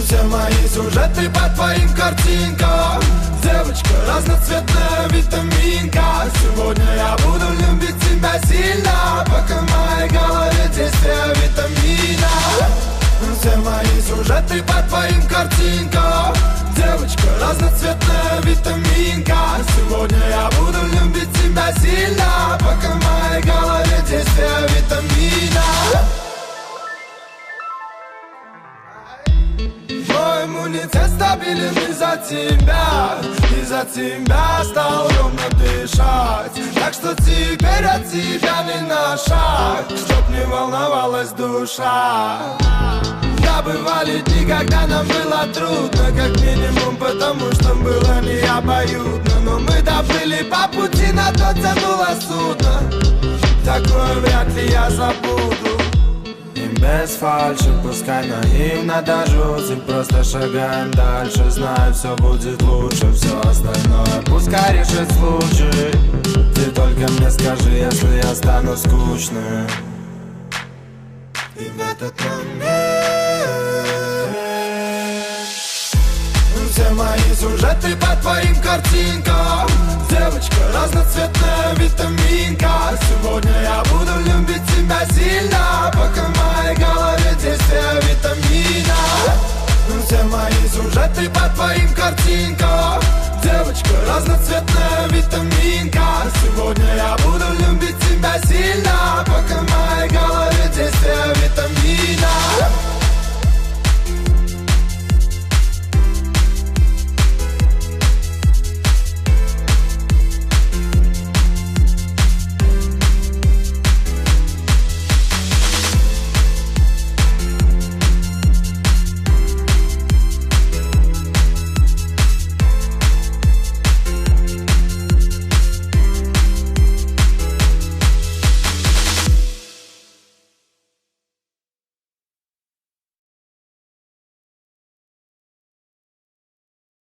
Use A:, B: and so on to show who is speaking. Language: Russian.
A: Все мои сюжеты по твоим картинкам. Девочка разноцветная витаминка. Сегодня я буду любить тебя сильно, пока в моей голове действие витамина. Все мои сюжеты по твоим картинкам. Девочка разноцветная витаминка. Сегодня я буду любить тебя сильно, пока в моей голове действие витамина. Мой иммунитет стабилен из-за тебя стал ровно дышать. Так что теперь от тебя не на шаг, чтоб не волновалась душа. Да, бывали дни, когда нам было трудно, как минимум потому, что было не обоюдно. Но мы доплыли по пути, на то тянуло судно. Такое вряд ли я забуду. И без фальши, пускай наивно даже и просто шагаем дальше. Знаю, все будет лучше, все остальное пускай решит случай. Ты только мне скажи, если я стану скучным. И в этот момент все мои сюжеты по твоим картинкам. Девочка разноцветная витаминка. Сегодня я буду любить тебя сильно, пока в моей голове действие витамина. Все мои сюжеты по твоим картинкам. Девочка разноцветная